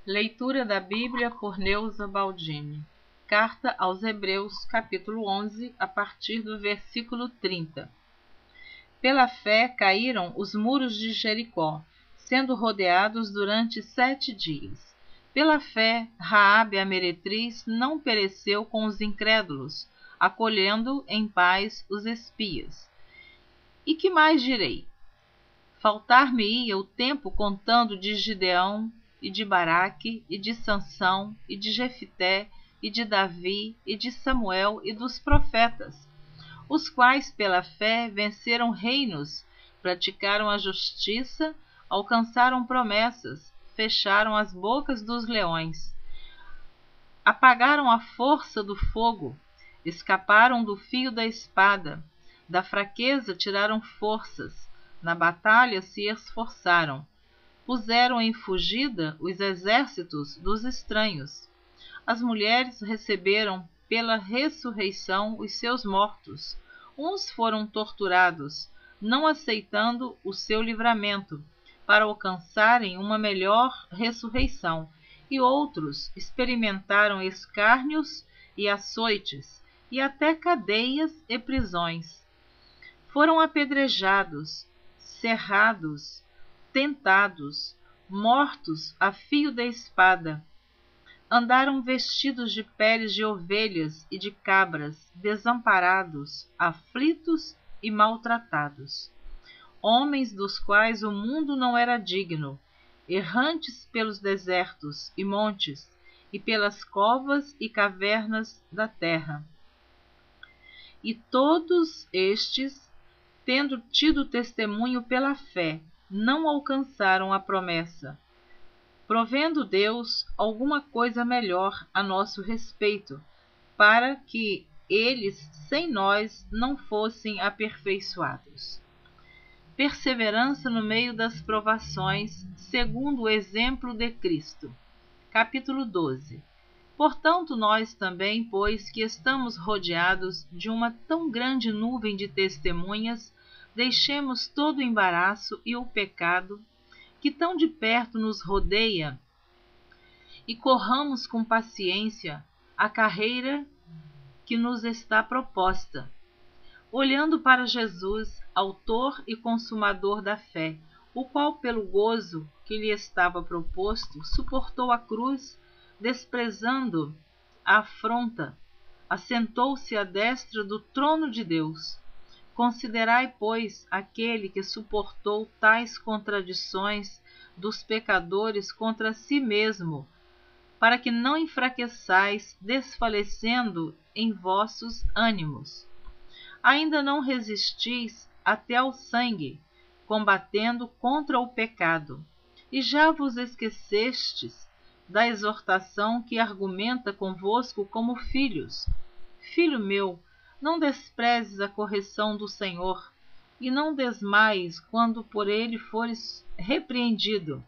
Leitura da Bíblia por Neuza Baldini. Carta aos Hebreus, capítulo 11, a partir do versículo 30. Pela fé caíram os muros de Jericó, sendo rodeados durante 7 dias. Pela fé, Raabe a meretriz não pereceu com os incrédulos, acolhendo em paz os espias. E que mais direi? Faltar-me-ia o tempo contando de Gideão, e de Baraque, e de Sansão, e de Jefité, e de Davi, e de Samuel, e dos profetas, os quais pela fé venceram reinos, praticaram a justiça, alcançaram promessas, fecharam as bocas dos leões, apagaram a força do fogo, escaparam do fio da espada, da fraqueza tiraram forças, na batalha se esforçaram, puseram em fugida os exércitos dos estranhos. As mulheres receberam pela ressurreição os seus mortos. Uns foram torturados, não aceitando o seu livramento, para alcançarem uma melhor ressurreição, e outros experimentaram escárnios e açoites, e até cadeias e prisões. Foram apedrejados, cerrados, tentados, mortos a fio da espada. Andaram vestidos de peles de ovelhas e de cabras, desamparados, aflitos e maltratados. Homens dos quais o mundo não era digno, errantes pelos desertos e montes, e pelas covas e cavernas da terra. E todos estes, tendo tido testemunho pela fé, não alcançaram a promessa, provendo Deus alguma coisa melhor a nosso respeito, para que eles sem nós não fossem aperfeiçoados. Perseverança no meio das provações, segundo o exemplo de Cristo. Capítulo 12. Portanto, nós também, pois que estamos rodeados de uma tão grande nuvem de testemunhas, deixemos todo o embaraço e o pecado que tão de perto nos rodeia e corramos com paciência a carreira que nos está proposta, olhando para Jesus, autor e consumador da fé, o qual, pelo gozo que lhe estava proposto, suportou a cruz, desprezando a afronta, assentou-se à destra do trono de Deus. Considerai, pois, aquele que suportou tais contradições dos pecadores contra si mesmo, para que não enfraqueçais, desfalecendo em vossos ânimos. Ainda não resistis até ao sangue, combatendo contra o pecado, e já vos esquecestes da exortação que argumenta convosco como filhos. Filho meu, não desprezes a correção do Senhor, e não desmaies quando por ele fores repreendido.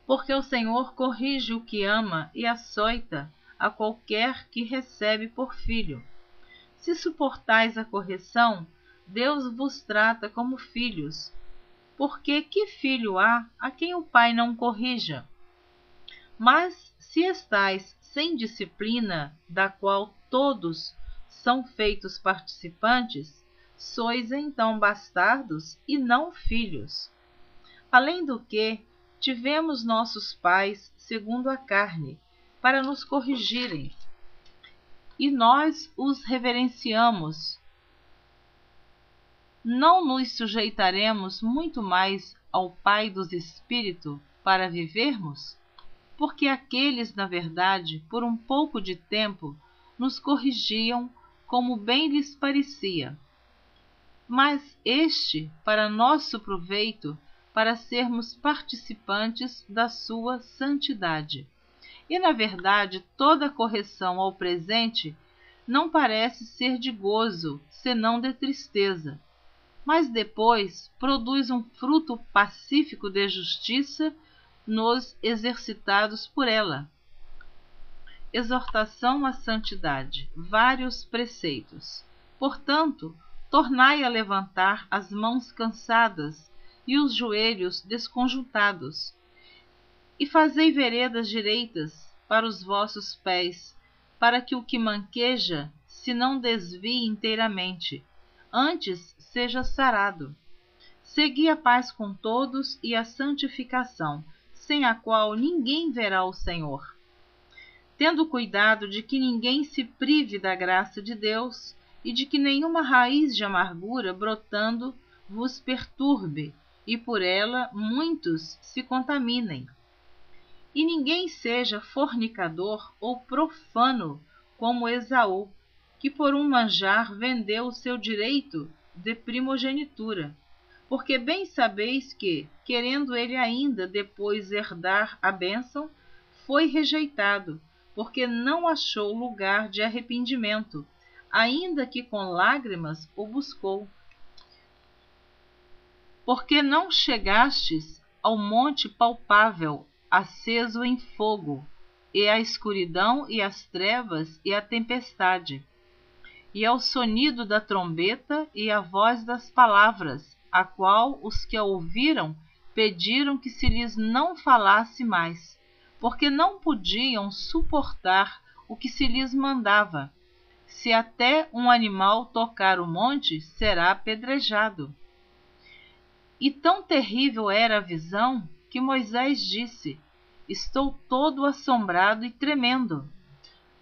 Porque o Senhor corrige o que ama e açoita a qualquer que recebe por filho. Se suportais a correção, Deus vos trata como filhos. Porque que filho há a quem o pai não corrija? Mas se estais sem disciplina, da qual todos são feitos participantes, sois então bastardos e não filhos. Além do que, tivemos nossos pais segundo a carne, para nos corrigirem, e nós os reverenciamos. Não nos sujeitaremos muito mais ao Pai dos Espíritos para vivermos? Porque aqueles, na verdade, por um pouco de tempo, nos corrigiam como bem lhes parecia. Mas este, para nosso proveito, para sermos participantes da sua santidade. E, na verdade, toda correção ao presente não parece ser de gozo, senão de tristeza, mas depois produz um fruto pacífico de justiça nos exercitados por ela. Exortação à santidade, vários preceitos. Portanto, tornai a levantar as mãos cansadas e os joelhos desconjuntados, E fazei veredas direitas para os vossos pés, para que o que manqueja se não desvie inteiramente, antes seja sarado. Segui a paz com todos e a santificação, sem a qual ninguém verá o Senhor. Tendo cuidado de que ninguém se prive da graça de Deus e de que nenhuma raiz de amargura brotando vos perturbe, e por ela muitos se contaminem. E ninguém seja fornicador ou profano como Esaú, que por um manjar vendeu o seu direito de primogenitura. Porque bem sabeis que, querendo ele ainda depois herdar a bênção, foi rejeitado, porque não achou lugar de arrependimento, ainda que com lágrimas o buscou. Porque não chegastes ao monte palpável, aceso em fogo, e a escuridão e as trevas e a tempestade, e ao sonido da trombeta e a voz das palavras, a qual os que a ouviram pediram que se lhes não falasse mais, porque não podiam suportar o que se lhes mandava. Se até um animal tocar o monte, será apedrejado. E tão terrível era a visão que Moisés disse: estou todo assombrado e tremendo.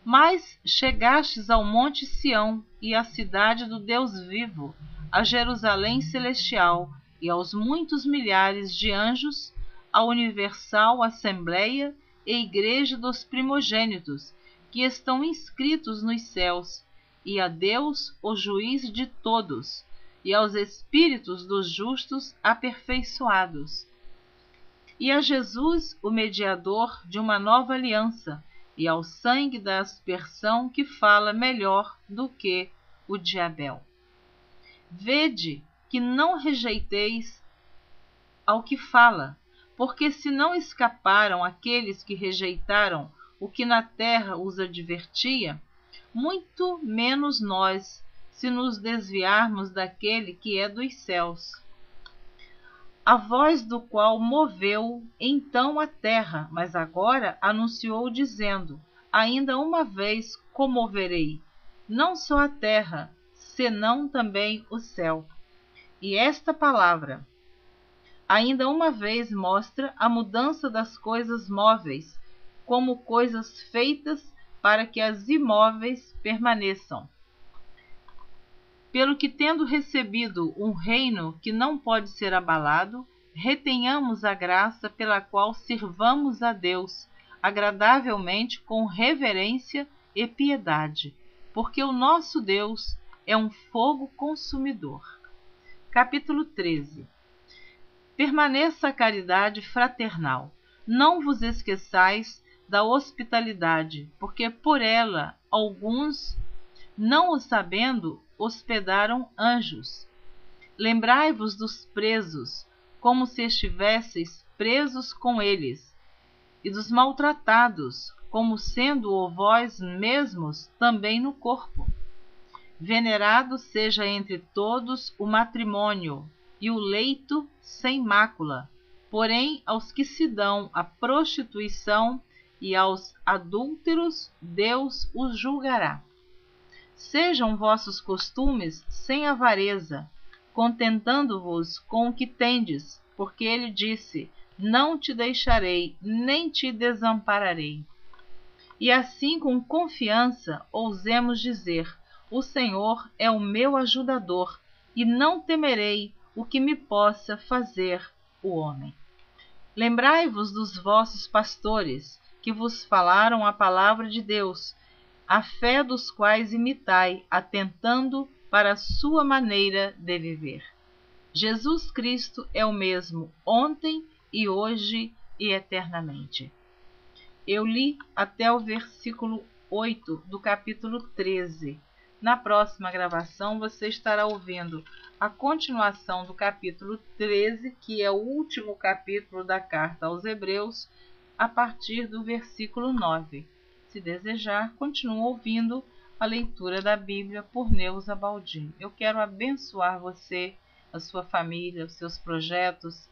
Mas chegastes ao monte Sião e à cidade do Deus vivo, a Jerusalém celestial e aos muitos milhares de anjos, a universal assembleia e igreja dos primogênitos, que estão inscritos nos céus, e a Deus, o juiz de todos, e aos espíritos dos justos aperfeiçoados, e a Jesus, o mediador de uma nova aliança, e ao sangue da aspersão que fala melhor do que o de Abel. Vede que não rejeiteis ao que fala, porque se não escaparam aqueles que rejeitaram o que na terra os advertia, muito menos nós, se nos desviarmos daquele que é dos céus, a voz do qual moveu então a terra, mas agora anunciou dizendo: ainda uma vez comoverei, não só a terra, senão também o céu. E esta palavra, ainda uma vez, mostra a mudança das coisas móveis, como coisas feitas para que as imóveis permaneçam. Pelo que, tendo recebido um reino que não pode ser abalado, retenhamos a graça pela qual sirvamos a Deus, agradavelmente com reverência e piedade, porque o nosso Deus é um fogo consumidor. Capítulo 13. Permaneça a caridade fraternal. Não vos esqueçais da hospitalidade, porque por ela alguns, não o sabendo, hospedaram anjos. Lembrai-vos dos presos, como se estivesseis presos com eles, e dos maltratados, como sendo-o vós mesmos também no corpo. Venerado seja entre todos o matrimônio e o leito sem mácula, porém aos que se dão à prostituição e aos adúlteros Deus os julgará. Sejam vossos costumes sem avareza, contentando-vos com o que tendes, porque ele disse: não te deixarei, nem te desampararei. E assim, com confiança, ousemos dizer: o Senhor é o meu ajudador, e não temerei o que me possa fazer o homem. Lembrai-vos dos vossos pastores, que vos falaram a palavra de Deus, a fé dos quais imitai, atentando para a sua maneira de viver. Jesus Cristo é o mesmo ontem e hoje e eternamente. Eu li até o versículo 8 do capítulo 13. Na próxima gravação você estará ouvindo a continuação do capítulo 13, que é o último capítulo da carta aos Hebreus, a partir do versículo 9. Se desejar, continue ouvindo a leitura da Bíblia por Neuza Baldin. Eu quero abençoar você, a sua família, os seus projetos.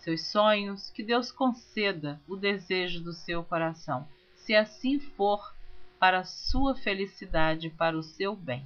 seus sonhos, que Deus conceda o desejo do seu coração, se assim for, para a sua felicidade e para o seu bem.